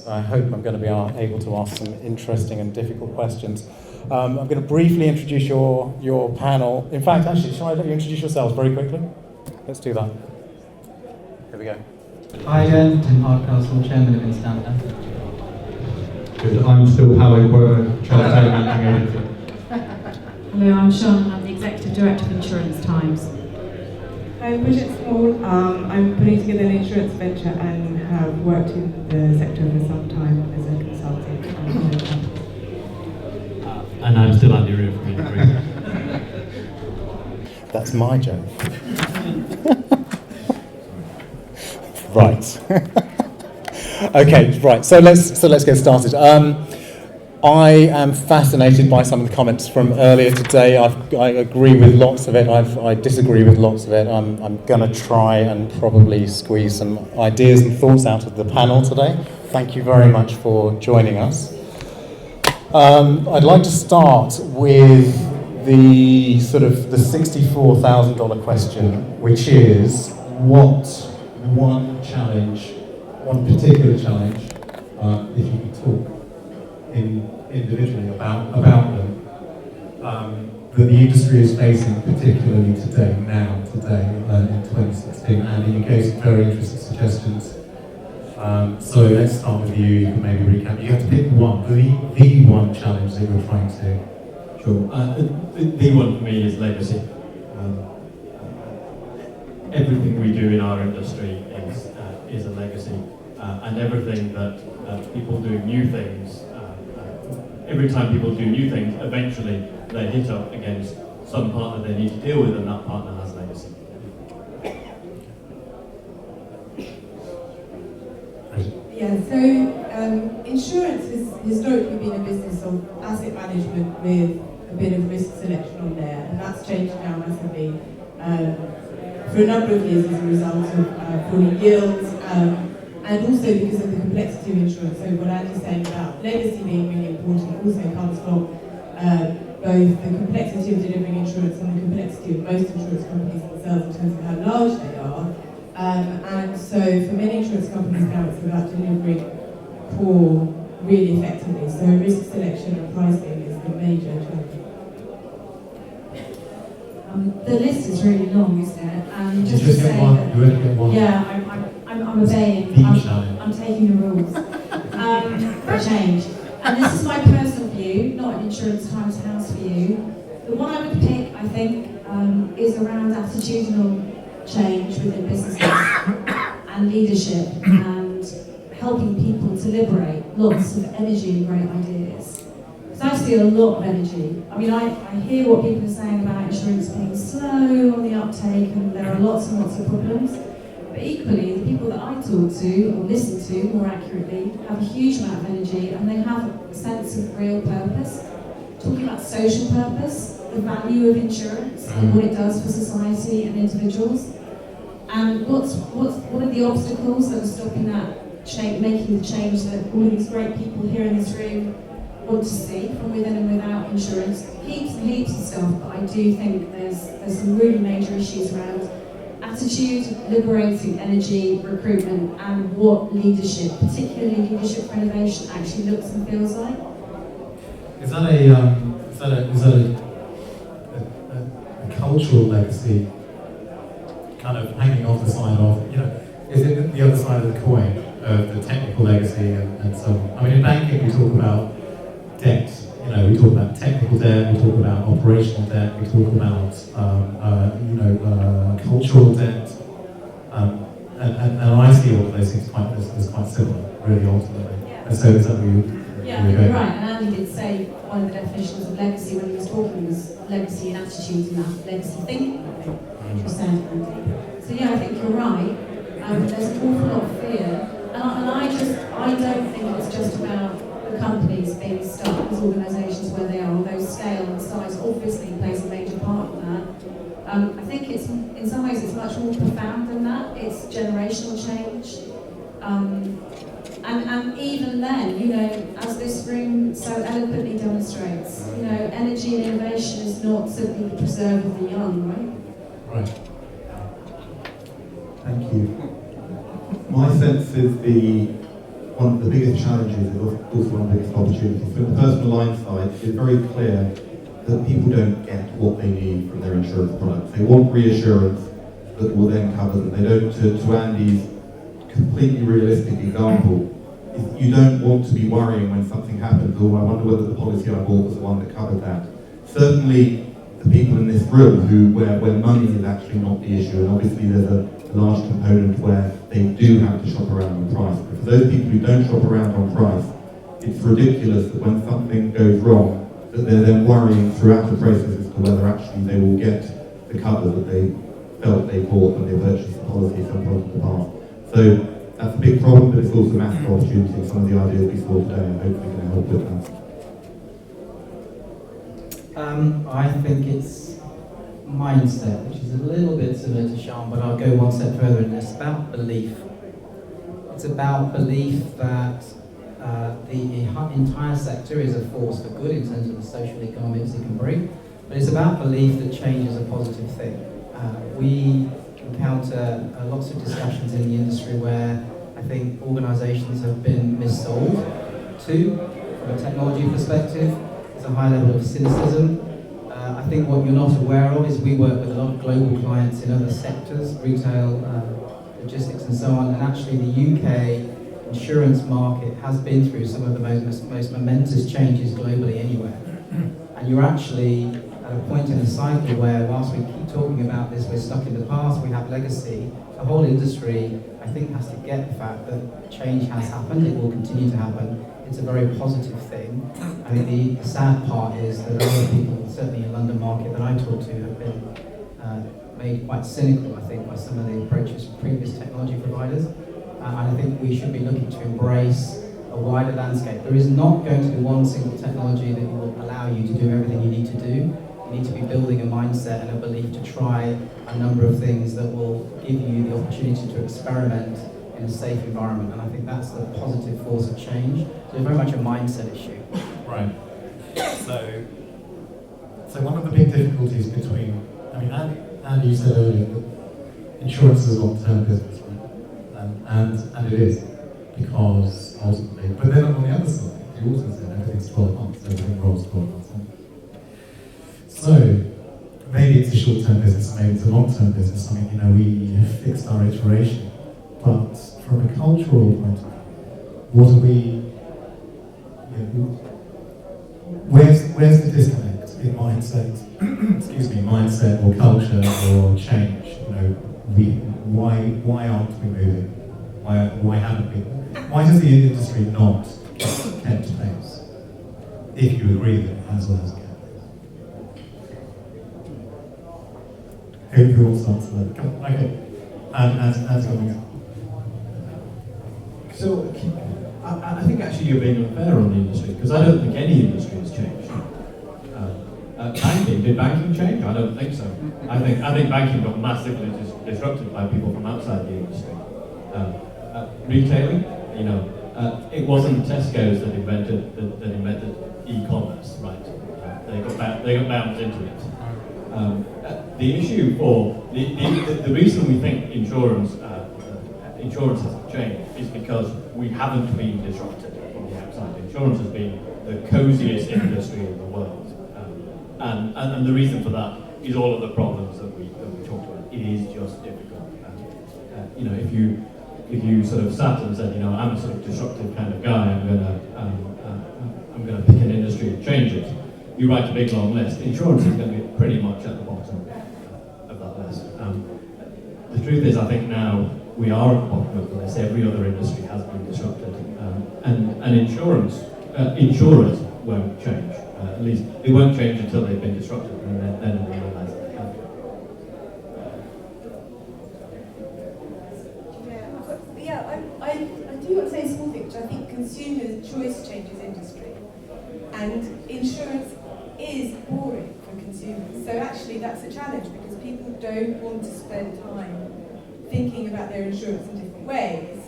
I hope I'm going to be able to ask some interesting and difficult questions. I'm going to briefly introduce your panel. In fact, actually, shall I let you introduce yourselves very quickly? Let's do that. Here we go. Hi again, Tim Hardcastle, Chairman of Insurtech. Good. I'm still Howard Quirk, Chartered Managing Agency. Hello, I'm Sean and I'm the Executive Director of Insurance Times. I'm Bridget Small. I'm putting together an insurance venture and have worked in the sector for some time as a consultant. And I'm still Andy Rear from Insurtech. That's my joke. Right. Okay, right. So let's get started. I am fascinated by some of the comments from earlier today. I agree with lots of it. I disagree with lots of it. I'm going to try and probably squeeze some ideas and thoughts out of the panel today. Thank you very much for joining us. I'd like to start with the sort of the $64,000 question, which is what one particular challenge, if you could talk individually about them, that the industry is facing, particularly today, in 2016. Andy, you gave some very interesting suggestions. So let's start with you. You can maybe recap. You have to pick one, the one challenge that you're trying to. Sure. The one for me is legacy. Everything we do in our industry is a legacy, and everything that people do new things. Every time people do new things, eventually they hit up against some partner they need to deal with, and that partner has legacy. Yeah, so insurance has historically been a business of asset management with a bit of risk selection on there, and that's changed now massively for a number of years as a result of falling yields, and also because of the complexity of insurance. So what Andy's saying about legacy being really important also comes from both the complexity of delivering insurance and the complexity of most insurance companies themselves in terms of how large they are. And so for many insurance companies now it's about delivering core really effectively. So risk selection and pricing is the major challenge. The list is really long, isn't it? And Just to say that, you only get one. yeah, I'm obeying. I'm taking the rules for change. And this is my personal view, not an Insurance Times House view. The one I would pick, I think, is around attitudinal change within businesses and leadership and helping people to liberate lots of energy and great ideas. Because I see a lot of energy. I mean, I hear what people are saying about insurance being slow on the uptake and there are lots and lots of problems. But equally, the people that I talk to, or listen to more accurately, have a huge amount of energy and they have a sense of real purpose. Talking about social purpose, the value of insurance and what it does for society and individuals. And what are the obstacles that are stopping that change, making the change that all of these great people here in this room want to see from within and without insurance? Heaps and heaps of stuff, but I do think there's some really major issues around attitude, liberating energy, recruitment, and what leadership, particularly leadership for innovation, actually looks and feels like. Is that a cultural legacy, kind of hanging off the side of, is it the other side of the coin of the technical legacy and so on? I mean, in banking we talk about debt, we talk about technical debt, we talk about operational debt, we talk about cultural debt, and I see all of those things as quite similar, really, ultimately. Yeah. And so is that what you? Yeah, you're right. And Andy did say one of the definitions of legacy when he was talking was legacy in attitude and legacy thinking, I think, which was said, Andy. So yeah, I think you're right. There's an awful lot of fear, and I don't think it's just about the companies being stuck as organisations where they are, although scale and size obviously plays a major part in that. I think it's, in some ways, it's much more profound than that. It's generational change. And even then, as this room so eloquently demonstrates, energy and innovation is not simply the preserve of the young, right? Right. Thank you. My sense is the one of the biggest challenges is also one of the biggest opportunities. From the personal line side, it's very clear that people don't get what they need from their insurance products. They want reassurance that will then cover them. They don't, to Andy's completely realistic example, you don't want to be worrying when something happens, oh, I wonder whether the policy I bought was the one that covered that. Certainly, the people in this room where money is actually not the issue, and obviously there's a large component where they do have to shop around on price. But for those people who don't shop around on price, it's ridiculous that when something goes wrong, that they're then worrying throughout the process as to whether actually they will get the cover that they felt they bought when they purchased the policy at some point in the past. So that's a big problem, but it's also a massive opportunity. Some of the ideas we saw today are hopefully going to help with that. I think it's mindset, which is a little bit similar to Sean, but I'll go one step further, and it's about belief. It's about belief that the entire sector is a force for good in terms of the social economics it can bring, but it's about belief that change is a positive thing. We encounter lots of discussions in the industry where I think organisations have been missold to, from a technology perspective. There's a high level of cynicism. I think what you're not aware of is we work with a lot of global clients in other sectors, retail, logistics and so on, and actually the UK insurance market has been through some of the most momentous changes globally anywhere. And you're actually at a point in the cycle where whilst we keep talking about this, we're stuck in the past, we have legacy, the whole industry, I think, has to get the fact that change has happened, it will continue to happen. It's a very positive thing. I mean, the sad part is that a lot of people, certainly in the London market that I talk to, have been made quite cynical, I think, by some of the approaches from previous technology providers. And I think we should be looking to embrace a wider landscape. There is not going to be one single technology that will allow you to do everything you need to do. You need to be building a mindset and a belief to try a number of things that will give you the opportunity to experiment in a safe environment, and I think that's the positive force of change. So it's very much a mindset issue. Right. So one of the big difficulties between, I mean, Andy, you said earlier that insurance is a long-term business, right? And it is, because ultimately, but then on the other side, you also said everything's 12 months, everything rolls 12 months on. So maybe it's a short-term business, maybe it's a long-term business. I mean, you know, we have fixed our iteration. But from a cultural point of view, what are we, where's the disconnect in mindset, excuse me, mindset or culture or change? You know, why aren't we moving? Why haven't we? Why has the industry not kept pace? If you agree that it has or hasn't kept pace. Who wants to answer that? Come on, okay. And as coming up. So, I think actually you're being unfair on the industry, because I don't think any industry has changed. Banking, did banking change? I don't think so. I think banking got massively disrupted by people from outside the industry. Retailing, you know, it wasn't Tesco's that invented e-commerce, right? They got bound into it. The issue for the reason we think insurance hasn't changed is because we haven't been disrupted from the outside. Insurance has been the coziest industry in the world, and the reason for that is all of the problems that we talked about. It is just difficult. You know, if you sort of sat and said, you know, I'm a sort of disruptive kind of guy, I'm gonna pick an industry and change it. You write a big long list. Insurance is going to be pretty much at the bottom of that list. The truth is, I think now we are at the bottom of the list. Every other industry has been disrupted, and insurers won't change. At least they won't change until they've been disrupted, and then they realise that they have. I do want to say a small thing, which I think consumer choice changes industry, and insurance is boring for consumers. So actually, that's a challenge because people don't want to spend time thinking about their insurance in different ways.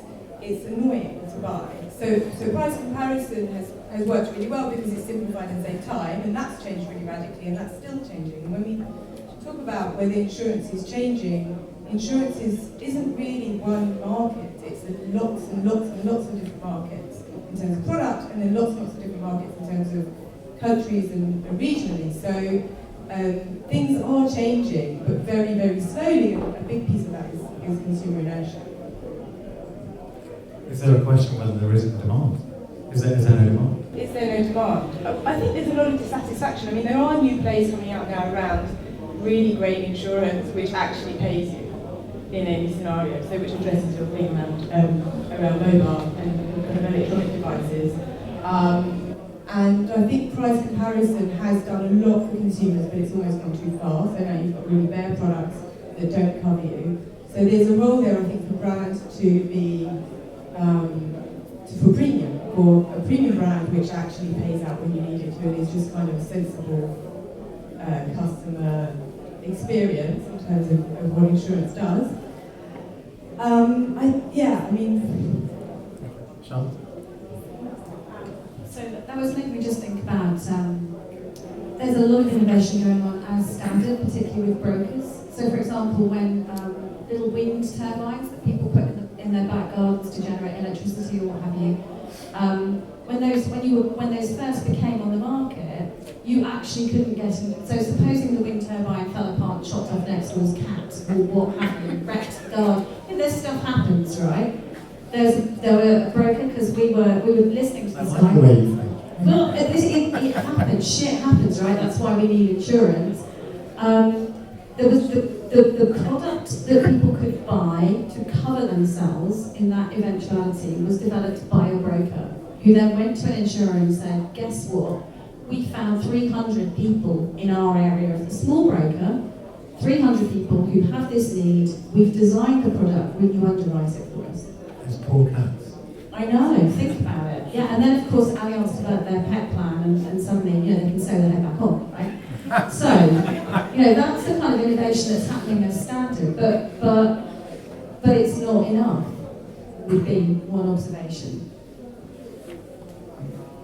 It's annoying to buy. So price comparison has worked really well because it's simplified and saved time, and that's changed really radically, and that's still changing. And when we talk about whether insurance is changing insurance isn't really one market. It's lots and lots and lots of different markets in terms of product, and then lots and lots of different markets in terms of countries and regionally. So things are changing, but very, very slowly, and a big piece of that is consumer inertia. Is there a question whether there isn't demand? Is there no demand? Is there no demand? I think there's a lot of dissatisfaction. I mean, there are new plays coming out now around really great insurance which actually pays you in any scenario, so which addresses your thing around mobile and kind of electronic devices. And I think price comparison has done a lot for consumers, but it's almost gone too far. So now you've got really bare products that don't cover you. So there's a role there, I think, for brands to be for premium, for a premium brand which actually pays out when you need it to, and is just kind of a sensible customer experience in terms of what insurance does. Charlotte? So that was making me just think about, there's a lot of innovation going on as standard, particularly with brokers. So for example, when little wind turbines that people put in their back gardens to generate electricity or what have you, when those first became on the market, you actually couldn't get in. So supposing the wind turbine fell apart, chopped off next door's cat, or what have you, wrecked the garden. This stuff happens, right? There were a broker, because we were listening to this guy. The way you think. Well, it happens. Shit happens, right? That's why we need insurance. There was the product that people could buy to cover themselves in that eventuality was developed by a broker, who then went to an insurer and said, guess what? We found 300 people in our area of the small broker, 300 people who have this need. We've designed the product. Will you underwrite it for us? It's poor cats. I know, think about it. Yeah, and then of course Allianz developed their pet plan, and suddenly, they can sew their head back on, right? So, that's the kind of innovation that's happening as standard, but it's not enough, would be one observation.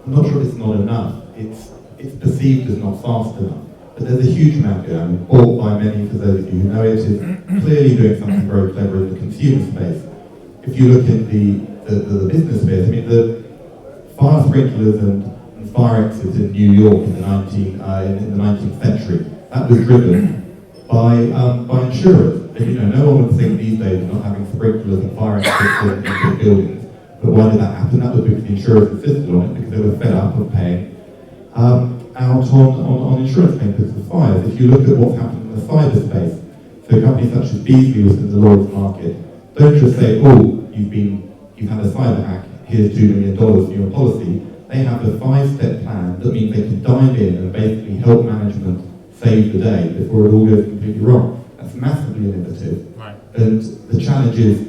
I'm not sure it's not enough. It's perceived as not fast enough. But there's a huge amount going on, bought by many, for those of you who know it, is clearly doing something very clever in the consumer space. If you look at the business space, I mean, the fire sprinklers and fire exits in New York in the 19th century, that was driven by insurers. And, no one would think these days of not having sprinklers and fire exits in buildings. But why did that happen? That was because the insurers insisted on it, because they were fed up of paying out on insurance claims because of fires. If you look at what's happened in the cyber space, so companies such as Beazley within the Lloyd's market don't just say, you've had a cyber hack, here's $2 million for your policy. They have a 5-step plan that means they can dive in and basically help management save the day before it all goes completely wrong. That's massively innovative. Right. And the challenge is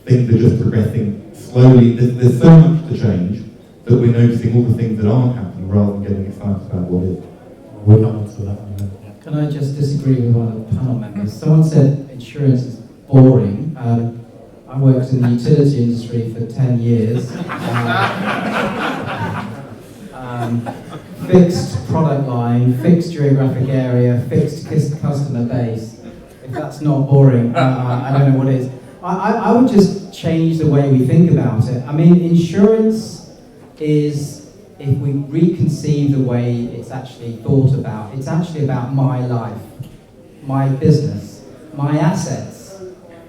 things are just progressing slowly. There's so much to change that we're noticing all the things that aren't happening rather than getting excited about what is. We'll come on to that in a minute. Can I just disagree with one of the panel members? Someone said insurance is boring. I worked in the utility industry for 10 years. Fixed product line, fixed geographic area, fixed customer base. If that's not boring, I don't know what is. I would just change the way we think about it. I mean, insurance is, if we reconceive the way it's actually thought about, it's actually about my life, my business, my assets.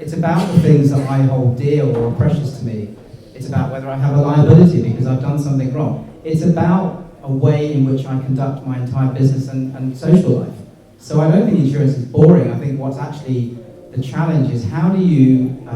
It's about the things that I hold dear or are precious to me. It's about whether I have a liability because I've done something wrong. It's about a way in which I conduct my entire business and social life. So I don't think insurance is boring. I think what's actually the challenge is how do you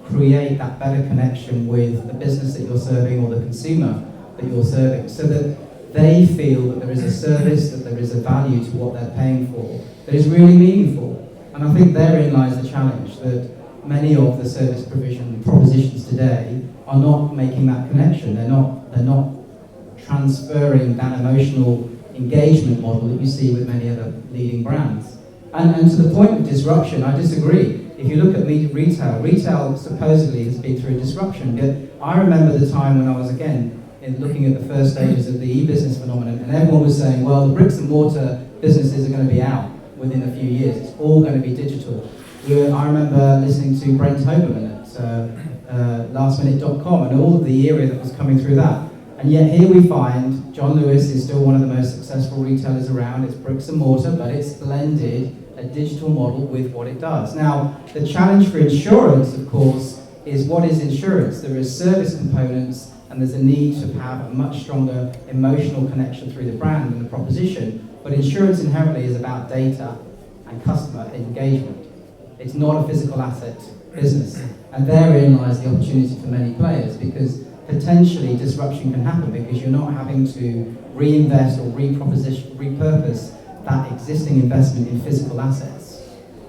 create that better connection with the business that you're serving or the consumer that you're serving so that they feel that there is a service, that there is a value to what they're paying for, that is really meaningful. And I think therein lies the challenge, that many of the service provision propositions today are not making that connection. They're not transferring that emotional engagement model that you see with many other leading brands. And to the point of disruption, I disagree. If you look at retail supposedly has been through disruption. Yet I remember the time when I was, again, looking at the first stages of the e-business phenomenon, and everyone was saying, well, the bricks and mortar businesses are going to be out within a few years. It's all going to be digital. I remember listening to Brent Hoberman at lastminute.com and all of the era that was coming through that. And yet here we find John Lewis is still one of the most successful retailers around. It's bricks and mortar, but it's blended a digital model with what it does. Now, the challenge for insurance, of course, is what is insurance? There is service components, and there's a need to have a much stronger emotional connection through the brand and the proposition. But insurance inherently is about data and customer engagement. It's not a physical asset business. And therein lies the opportunity for many players, because potentially disruption can happen because you're not having to reinvest or repurpose that existing investment in physical assets.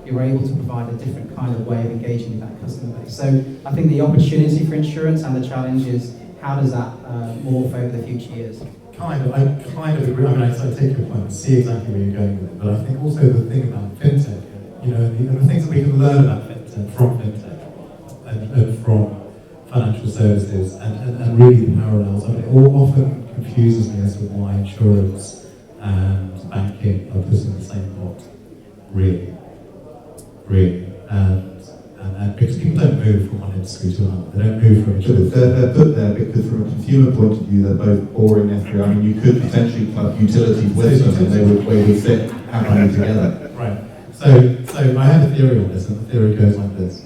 You're able to provide a different kind of way of engaging with that customer base. So I think the opportunity for insurance and the challenge is how does that morph over the future years? I kind of agree. I mean, I take your point, I see exactly where you're going with it, but I think also the thing about fintech, the things that we can learn about fintech and from financial services and really the parallels. I mean, it all often confuses me as to why insurance and banking are put in the same pot, really. And because people don't move from one industry to another, they don't move from insurance. They're put there because from a consumer point of view, they're both boring necessary. I mean, you could potentially club utilities with them and they would sit happily together. Right. So I have a theory on this, and the theory goes like this.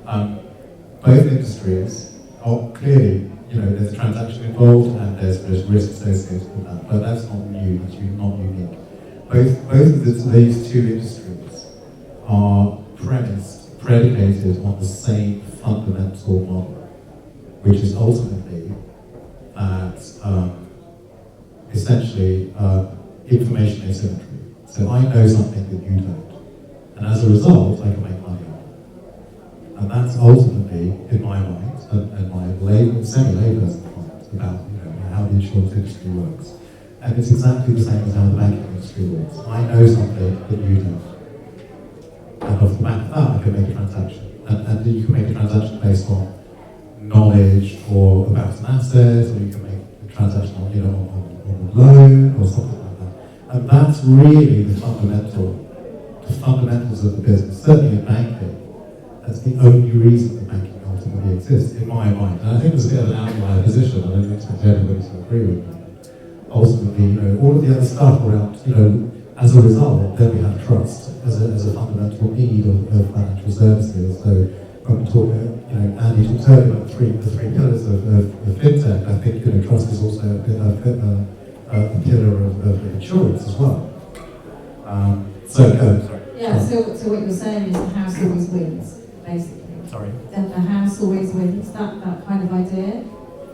Both industries are clearly, there's a transaction involved and there's risk associated with that, but that's not new, that's not unique. Both of these two industries are predicated on the same fundamental model, which is ultimately that essentially information asymmetry. So I know something that you don't, and as a result, I can make money on it. And that's ultimately, in my mind, and my semi-layperson mind, about how the insurance industry works. And it's exactly the same as how the banking industry works. I know something that you don't. And off the back of that, I can make a transaction. And you can make a transaction based on knowledge or about an asset, or you can make a transaction on a loan or something like that. And that's really the fundamentals of the business. Certainly in banking, that's the only reason that banking ultimately exists, in my mind. And I think there's a bit of an outlier position. I don't expect everybody to agree with me. Ultimately, all of the other stuff around, as a result, then we have trust as a fundamental need of financial services. So when we talk, Andy talked earlier about the three pillars of fintech. I think trust is also a pillar of insurance as well. Yeah. So what you're saying is the house always wins, basically. Sorry. That the house always wins. That kind of idea.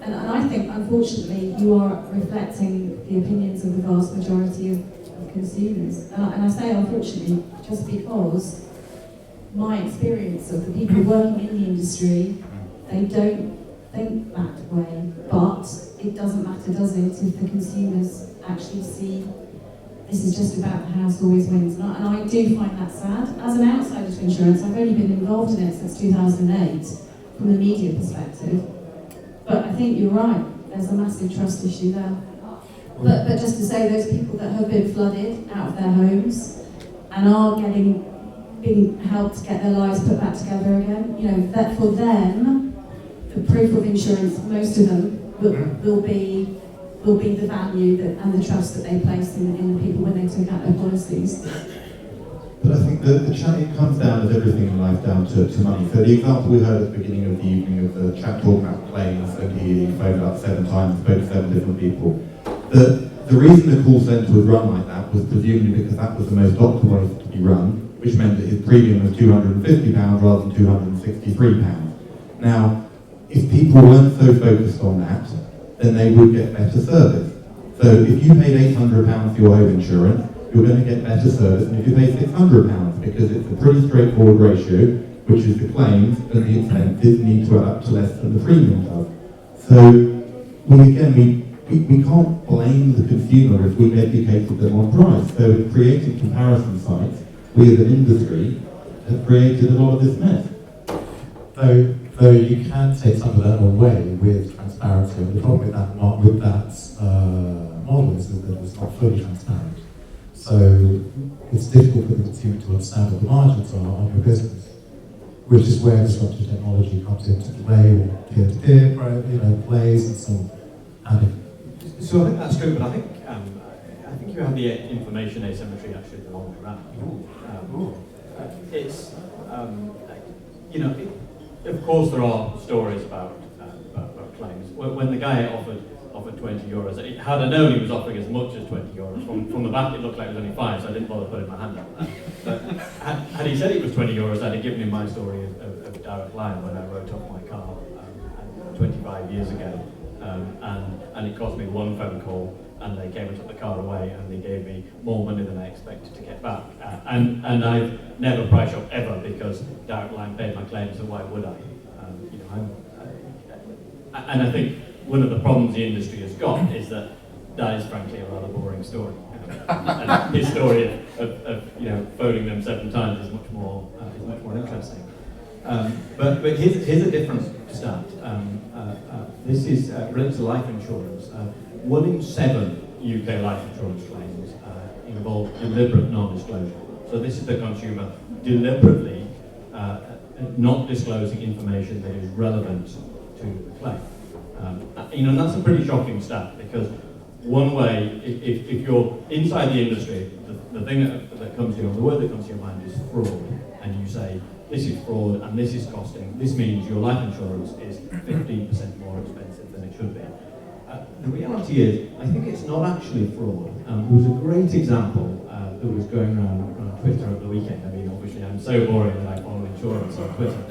And I think, unfortunately, you are reflecting the opinions of the vast majority of consumers. And I say unfortunately just because my experience of the people working in the industry, they don't think that way. But it doesn't matter, does it, if the consumers actually see this is just about the house always wins. And I do find that sad. As an outsider to insurance, I've only been involved in it since 2008 from the media perspective. But I think you're right, there's a massive trust issue there. But just to say, those people that have been flooded out of their homes and are being helped to get their lives put back together again, that for them, the proof of insurance, most of them will be the value and the trust that they place in the people when they took out their policies. But I think the challenge comes down, as everything in life, down to money. So the example we heard at the beginning of the evening of the chap talking about planes, and he phoned up 7 times, spoke to 7 different people. The reason the call centre was run like that was presumably because that was the most optimal way to be run, which meant that his premium was £250 rather than £263. Now, if people weren't so focused on that, then they would get better service. So if you paid £800 for your home insurance, you're going to get better service than if you pay £600, because it's a pretty straightforward ratio, which is the claims and the expenses need to add up to less than the premium does. So, we can't blame the consumer if we've educated them on price. So in creating comparison sites, we as an industry have created a lot of this mess. Though you can take some of that away with transparency. And the problem with that model is that it's not fully transparent. So it's difficult for the consumer to understand what the margins are on your business. which is where disruptive technology comes into play, or peer-to-peer, plays and so on. So I think that's true, but I think you have the information asymmetry actually the wrong way around. It's of course there are stories about claims. When the guy offered 20 euros, had I known he was offering as much as 20 euros, from the back it looked like it was only 5, so I didn't bother putting my hand up. But had he said it was 20 euros, I'd have given him my story of Direct Line when I wrote off my car 25 years ago. And it cost me one phone call, and they came and took the car away, and they gave me more money than I expected to get back. And I've never price shopped ever, because Direct Line paid my claim, so why would I? And I think one of the problems the industry has got is that is frankly a rather boring story. And his story of phoning them 7 times is much more interesting. But here's a different stat. This is related to life insurance. 1 in 7 UK life insurance claims involve deliberate non-disclosure. So this is the consumer deliberately not disclosing information that is relevant to the claim. And that's a pretty shocking stat, because one way, if you're inside the industry, the thing that comes to you, the word that comes to your mind is fraud, and you say, this is fraud and this is costing, this means your life insurance is 15% more expensive than it should be. The reality is, I think it's not actually fraud. There was a great example that was going around on Twitter over the weekend. I mean, obviously I'm so boring that I follow insurance on Twitter.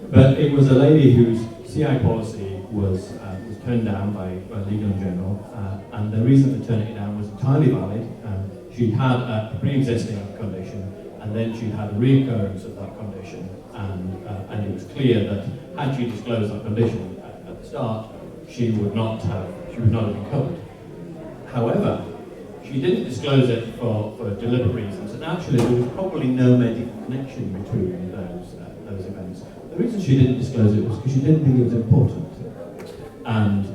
But it was a lady whose CI policy was turned down by Legal & General, and the reason for turning it down was entirely valid. She had a pre-existing condition, and then she had a reoccurrence of that condition, and it was clear that had she disclosed that condition at the start, she would not have been covered. However, she didn't disclose it for deliberate reasons, and actually there was probably no medical connection between those events. The reason she didn't disclose it was because she didn't think it was important. And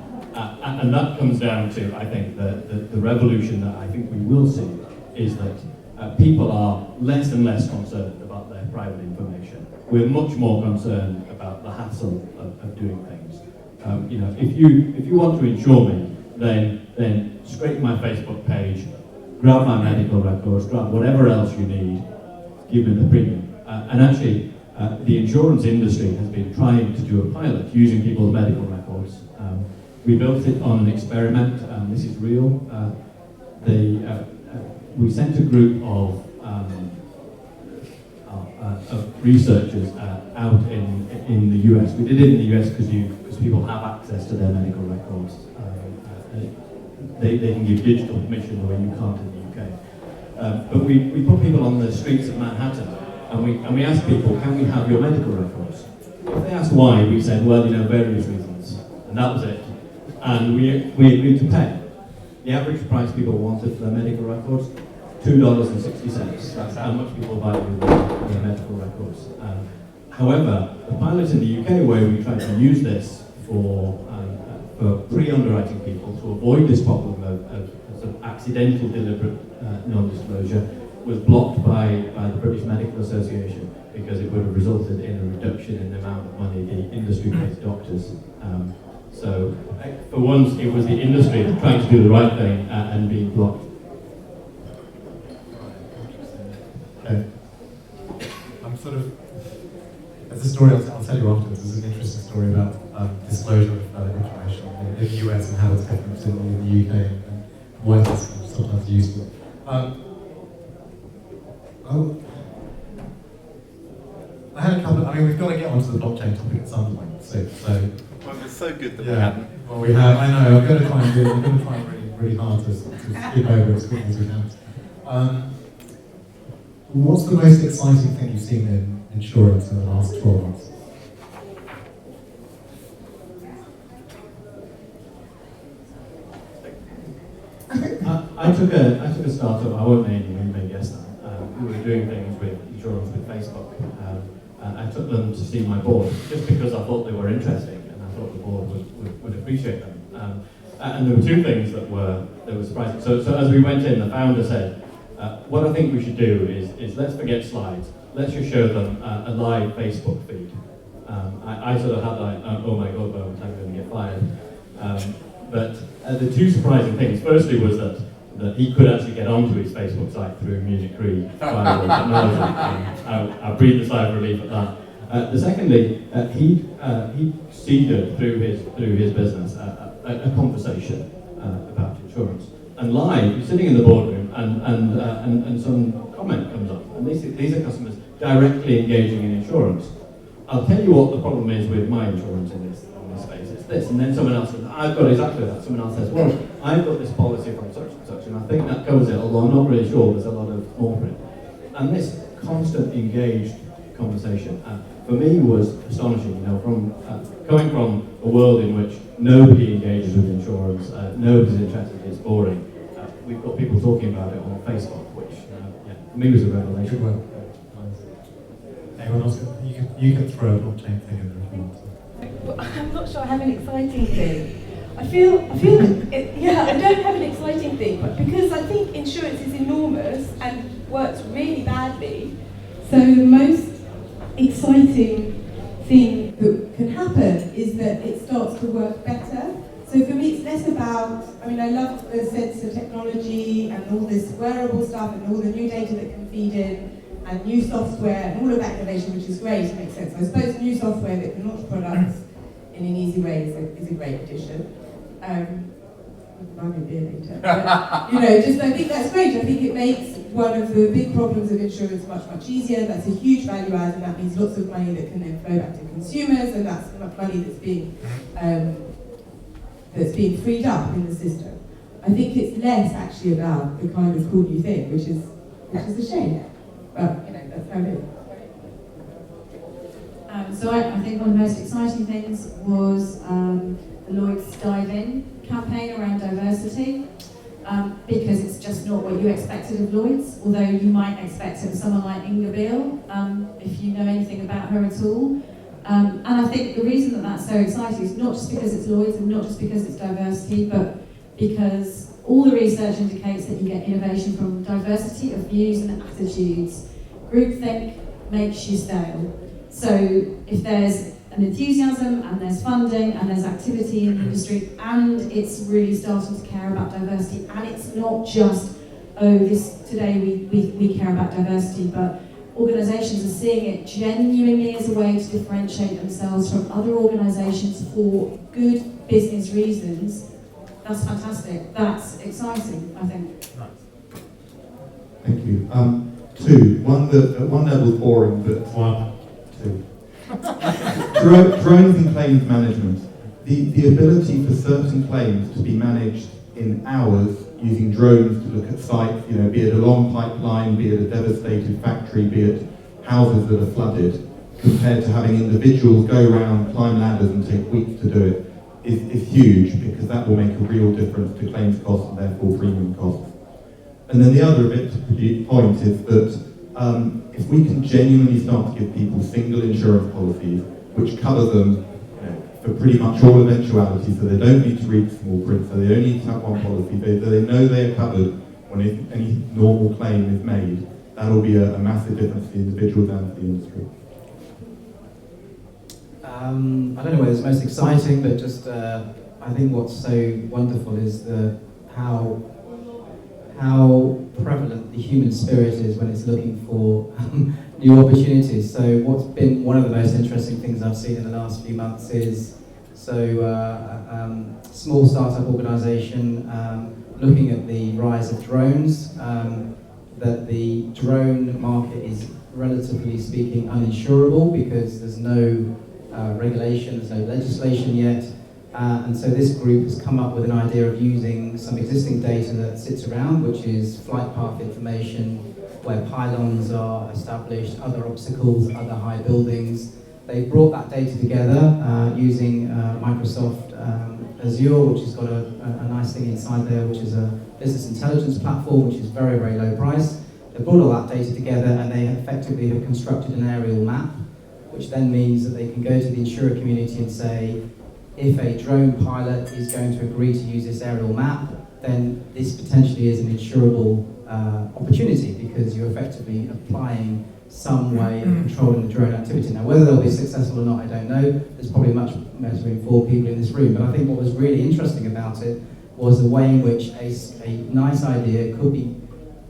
that comes down to, I think, the revolution that I think we will see is that people are less and less concerned about their private information. We're much more concerned about the hassle of doing things. If you want to insure me, then scrape my Facebook page, grab my medical records, grab whatever else you need, give me the premium. And actually, the insurance industry has been trying to do a pilot using people's medical records. We built it on an experiment. This is real. We sent a group of researchers out in the US. We did it in the US because people have access to their medical records. They can give digital permission the way you can't in the UK. But we put people on the streets of Manhattan, and we asked people, can we have your medical records? If they asked why, we said, well, various reasons. And that was it. And we agreed to pay. The average price people wanted for their medical records, $2.60. That's how much people value their medical records. However, the pilot in the UK, where we tried to use this for pre-underwriting people to avoid this problem of sort of accidental, deliberate non-disclosure, was blocked by the British Medical Association, because it would have resulted in a reduction in the amount of money the industry pays doctors. So, for once, it was the industry trying to do the right thing and being blocked. Okay. I'm sort of, there's a story I'll tell you afterwards. There's an interesting story about disclosure of information in the US and how it's different in the UK and why it's sometimes useful. I had a couple. We've got to get onto the blockchain topic at some point. So well, it's so good that we yeah. haven't. Well, we have. I know. I'm going to try really hard to skip over as quickly as we can. What's the most exciting thing you've seen in insurance in the last 12 months? I took a startup. I won't name them. You may guess them. We were doing things with insurance with Facebook. And I took them to see my board just because I thought they were interesting, and I thought the board would appreciate them. And there were 2 things that were surprising. So as we went in, the founder said, what I think we should do is let's forget slides. let's just show them a live Facebook feed. I sort of had like, oh my god, well, I'm going to get fired. But the two surprising things, firstly, was that he could actually get onto his Facebook site through Munich Re firewall technology. I breathed a sigh of relief at that. Secondly, he seeded through his business a conversation about insurance. And live, you're sitting in the boardroom, and some comment comes up, and these are customers directly engaging in insurance. I'll tell you what the problem is with my insurance in this space. It's this, and then someone else says, I've got exactly that. Someone else says, well, I've got this policy from such and such, and I think that covers it, although I'm not really sure. There's a lot of small print. And this constant engaged conversation, for me, was astonishing. You know, from coming from a world in which nobody engages with insurance, nobody's interested, it's boring. We've got people talking about it on Facebook, which for me was a revelation. Good work. Anyone else? You can throw a blockchain thing in there if you want. Well, I'm not sure I have an exciting thing. I feel I don't have an exciting thing, but because I think insurance is enormous and works really badly. So the most exciting thing that can happen is that it starts to work better. So for me, it's less about, I love the sensor technology and all this wearable stuff and all the new data that can feed in and new software and all of that innovation, which is great, it makes sense. I suppose new software that can launch products in an easy way is a great addition. Buy me a beer later. But, I think that's great. I think it makes one of the big problems of insurance much, much easier. That's a huge value add, and that means lots of money that can then flow back to consumers, and that's money that's being freed up in the system. I think it's less actually about the kind of cool new thing, which is a shame. But that's how it is. So I think one of the most exciting things was the Lloyd's Dive In campaign around diversity, because it's just not what you expected of Lloyd's, although you might expect it of someone like Inga Beale, if you know anything about her at all. And I think the reason that that's so exciting is not just because it's Lloyd's and not just because it's diversity, but because all the research indicates that you get innovation from diversity of views and attitudes. Groupthink makes you stale. So if there's an enthusiasm and there's funding and there's activity in the industry and it's really starting to care about diversity, and it's not just, today we care about diversity, but organisations are seeing it genuinely as a way to differentiate themselves from other organisations for good business reasons. That's fantastic. That's exciting, I think. Thank you. Two. One that at one level is boring, but two. Drones and claims management. The ability for certain claims to be managed in hours using drones to look at sites, be it a long pipeline, be it a devastated factory, be it houses that are flooded, compared to having individuals go around, climb ladders and take weeks to do it, is huge, because that will make a real difference to claims costs and therefore premium costs. And then the other point is that if we can genuinely start to give people single insurance policies which cover them for pretty much all eventualities, so they don't need to read small print, so they only need to have one policy, they know they are covered when any normal claim is made, that'll be a massive difference to the individuals and to the industry. I don't know whether it's most exciting, but just I think what's so wonderful is how prevalent the human spirit is when it's looking for new opportunities. So what's been one of the most interesting things I've seen in the last few months is small startup organisation looking at the rise of drones, that the drone market is relatively speaking uninsurable because there's no regulation, there's no legislation yet. And so this group has come up with an idea of using some existing data that sits around, which is flight path information, where pylons are established, other obstacles, other high buildings. They brought that data together using Microsoft Azure, which has got a nice thing inside there, which is a business intelligence platform, which is very, very low price. They brought all that data together and they effectively have constructed an aerial map, which then means that they can go to the insurer community and say, if a drone pilot is going to agree to use this aerial map, then this potentially is an insurable opportunity, because you're effectively applying some way of controlling the drone activity. Now, whether they'll be successful or not, I don't know. There's probably much room for people in this room. But I think what was really interesting about it was the way in which a nice idea could be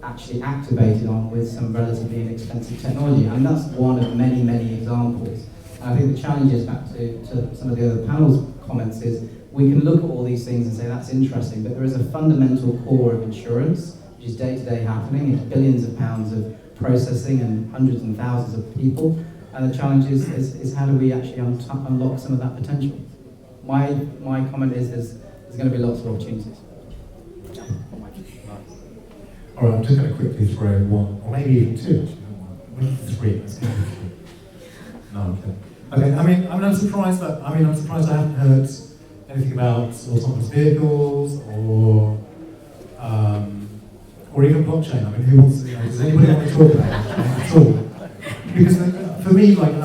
actually activated on with some relatively inexpensive technology. And that's one of many, many examples. And I think the challenge is, back to some of the other panel's comments, is we can look at all these things and say that's interesting, but there is a fundamental core of insurance, which is day-to-day happening. It's billions of pounds of processing and hundreds and thousands of people. And the challenge is how do we actually unlock some of that potential? My comment is there's going to be lots of opportunities. All right, I'm just going to quickly throw one, or maybe even two, maybe three. Let's go with three. No, I'm kidding. Okay, I'm surprised I haven't heard anything about autonomous vehicles or even blockchain. I mean, who wants to, does anybody want to talk about blockchain at all? Because for me, coming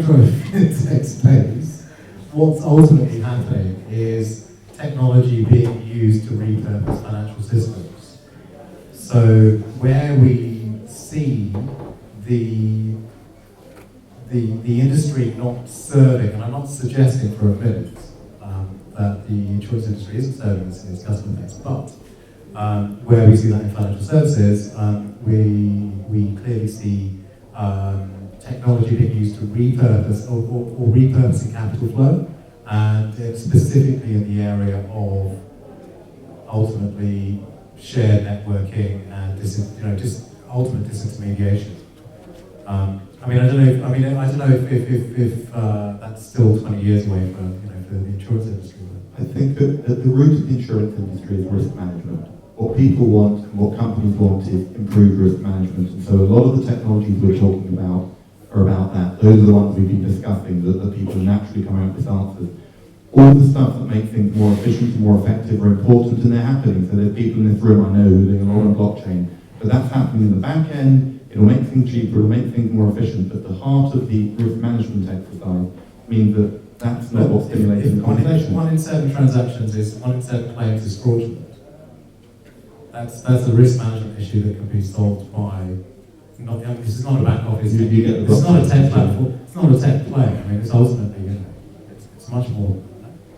from a fintech space, what's ultimately happening is technology being used to repurpose financial systems. So where we see the industry not serving, and I'm not suggesting for a minute that the insurance industry isn't serving its customer base, but where we see that in financial services, we clearly see technology being used to repurpose or repurposing capital flow, and specifically in the area of ultimately shared networking and just ultimate disintermediation. I don't know if that's still 20 years away for the insurance industry. I think at the root of the insurance industry is risk management. What people want and what companies want is improved risk management. And so a lot of the technologies we're talking about are about that. Those are the ones we've been discussing, that people naturally come out with answers. All the stuff that makes things more efficient and more effective are important, and they're happening. So there's people in this room I know who are doing a lot on blockchain. But that's happening in the back end. It'll make things cheaper, it'll make things more efficient. But the heart of the risk management exercise means that that's not what's stimulating the conversation. One in 7 transactions one in 7 claims is fraudulent. That's a risk management issue that can be solved by. This is not a back office. It's not a tech platform. It's not a tech play. I mean, it's ultimately, it's much more.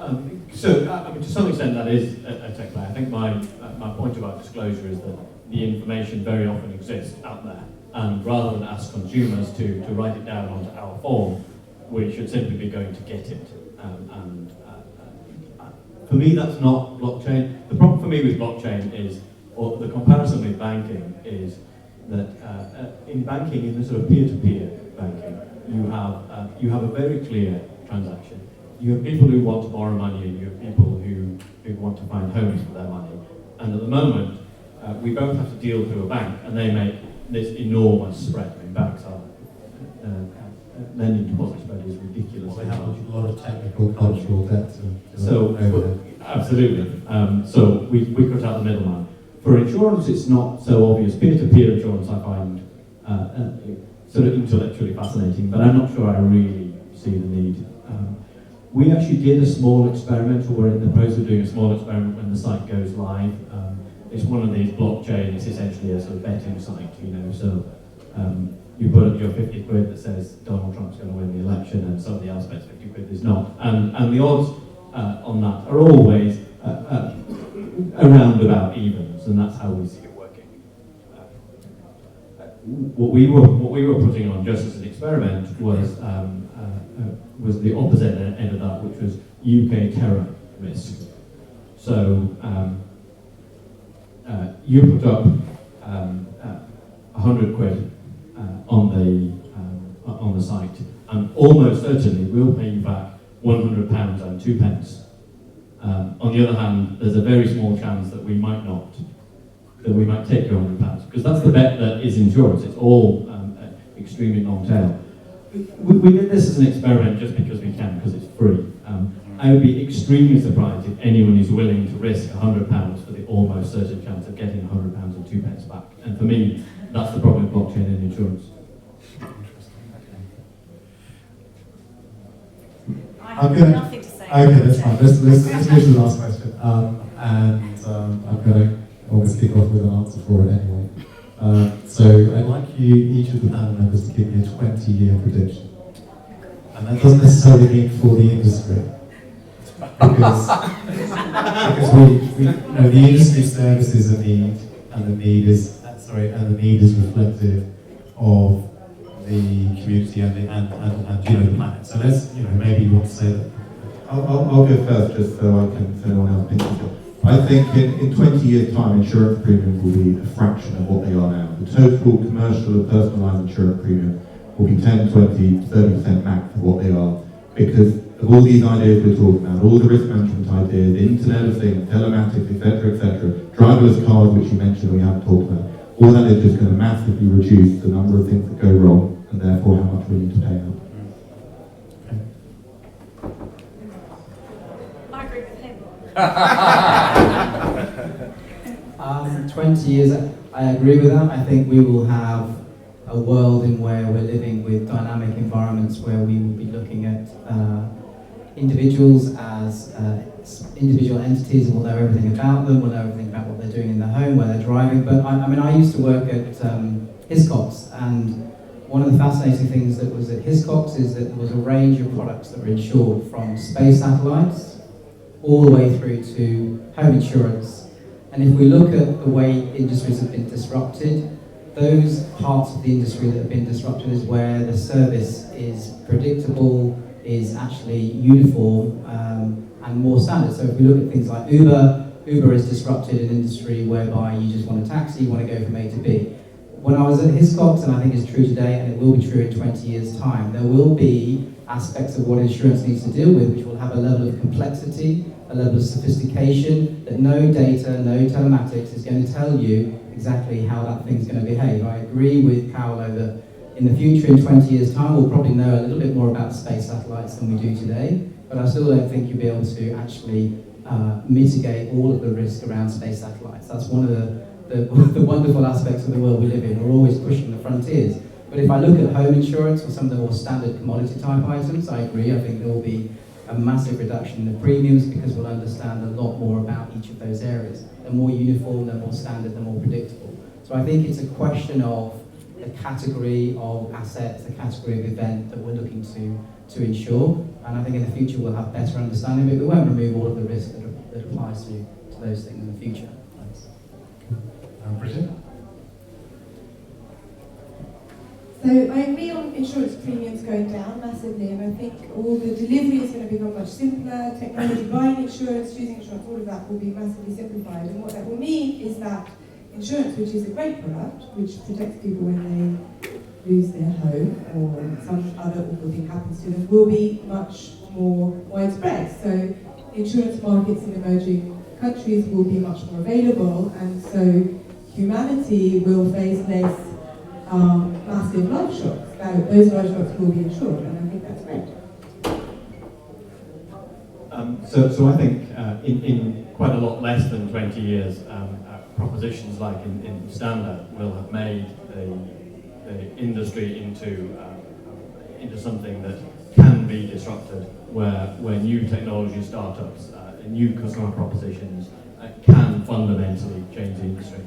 To some extent, that is a tech play. I think my point about disclosure is that the information very often exists out there, and rather than ask consumers to write it down onto our form, we should simply be going to get it. For me, that's not blockchain. The problem for me with blockchain is, or the comparison with banking is that in banking, in the sort of peer-to-peer banking, you have a very clear transaction. You have people who want to borrow money, and you have people who want to find homes for their money. And at the moment, we both have to deal through a bank, and they make this enormous spread. I mean, banks are lending deposit spread is ridiculous. Well, they have a lot of technical, cultural debt. Absolutely. So we cut out the middleman. For insurance, it's not so obvious. Peer-to-peer insurance I find sort of intellectually fascinating, but I'm not sure I really see the need. We actually did a small experiment, or we're in the process of doing a small experiment when the site goes live. It's one of these blockchain, it's essentially a sort of betting site, so you put up your 50 quid that says Donald Trump's going to win the election, and somebody else bets 50 quid is not. And the odds on that are always around about evens, and that's how we see it working. What we were putting on just as an experiment was the opposite end of that, which was UK terror risk. So you put up 100 quid on the site, and almost certainly we'll pay you back £100 and 2 pence. On the other hand, there's a very small chance that we might not, that we might take your £100, because that's the bet that is insurance. It's all extremely long tail. We did this as an experiment just because we can, because it's free. I would be extremely surprised if anyone is willing to risk £100 for the almost certain chance of getting £100 and 2 pence back. And for me, that's the problem with blockchain and insurance. I have nothing to say. Okay, that's fine. Let's move to the last question. I'm going to always kick off with an answer for it anyway. So I'd like each of the panel members to give me a 20-year prediction. And that doesn't necessarily mean for the industry. Because the industry services a need, and the need is reflective of the community and the planet. So let's maybe you want to say that. I'll go first, just so I can, so no one else thinks it. I think in 20 years' time, insurance premiums will be a fraction of what they are now. The total commercial and personalised insurance premium will be 10, 20, 30% max of what they are, because of all these ideas we're talking about, all the risk management ideas, Internet of Things, telematics, etc., driverless cars, which you mentioned we haven't talked about, all that is just going to massively reduce the number of things that go wrong, and therefore how much we need to pay out. I agree with him. 20 years, I agree with that. I think we will have a world in where we're living with dynamic environments where we will be looking at individuals as individual entities, and we'll know everything about them, we'll know everything about what they're doing in their home, where they're driving. But I used to work at Hiscox, and one of the fascinating things that was at Hiscox is that there was a range of products that were insured, from space satellites all the way through to home insurance. And if we look at the way industries have been disrupted, those parts of the industry that have been disrupted is where the service is predictable, is actually uniform, and more standard. So if we look at things like Uber has disrupted an industry whereby you just want a taxi, you want to go from A to B. When I was at Hiscox, and I think it's true today, and it will be true in 20 years' time, there will be aspects of what insurance needs to deal with which will have a level of complexity, a level of sophistication that no data, no telematics is going to tell you exactly how that thing's going to behave. I agree with Paolo that in the future, in 20 years' time, we'll probably know a little bit more about space satellites than we do today, but I still don't think you'll be able to actually mitigate all of the risk around space satellites. That's one of the wonderful aspects of the world we live in. We're always pushing the frontiers. But if I look at home insurance or some of the more standard commodity type items, I agree. I think there will be a massive reduction in the premiums because we'll understand a lot more about each of those areas. They're more uniform, they're more standard, they're more predictable. So I think it's a question of the category of assets, the category of event that we're looking to insure. And I think in the future we'll have better understanding, but we won't remove all of the risk that applies to those things in the future. Thanks. Bridget? So I agree on insurance premiums going down massively, and I think all the delivery is going to become much simpler. Technology, buying insurance, choosing insurance, all of that will be massively simplified. And what that will mean is that insurance, which is a great product, which protects people when they lose their home or some other awful thing happens to them, will be much more widespread. So insurance markets in emerging countries will be much more available, and so humanity will face less massive life shocks. Now, those life shocks will be insured, and I think that's great. So I think in quite a lot less than 20 years, propositions like in Standard will have made the industry into something that can be disrupted, where new technology startups, new customer propositions can fundamentally change the industry.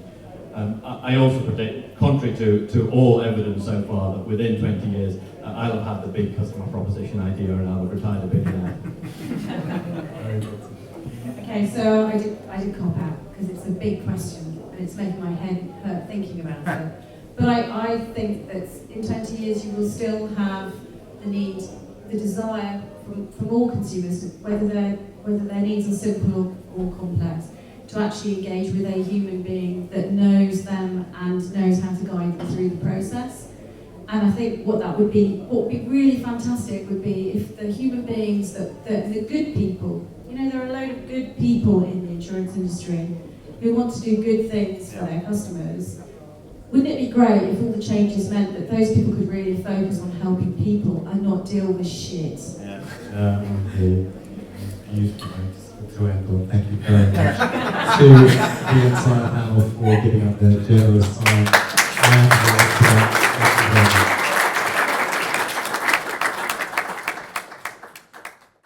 I also predict, contrary to all evidence so far, that within 20 years I'll have had the big customer proposition idea and I'll have retired a billionaire. Okay, so I did cop out because it's a big question and it's making my head hurt thinking about it. But I think that in 20 years you will still have the need, the desire from all consumers, whether their needs are simple or complex, to actually engage with a human being that knows them and knows how to guide them through the process. And I think what would be really fantastic would be if the human beings, the good people, there are a load of good people in the insurance industry who want to do good things for their customers. Wouldn't it be great if all the changes meant that those people could really focus on helping people and not deal with shit? Beautiful to end on. Thank you very much to the entire panel for giving up their generous time and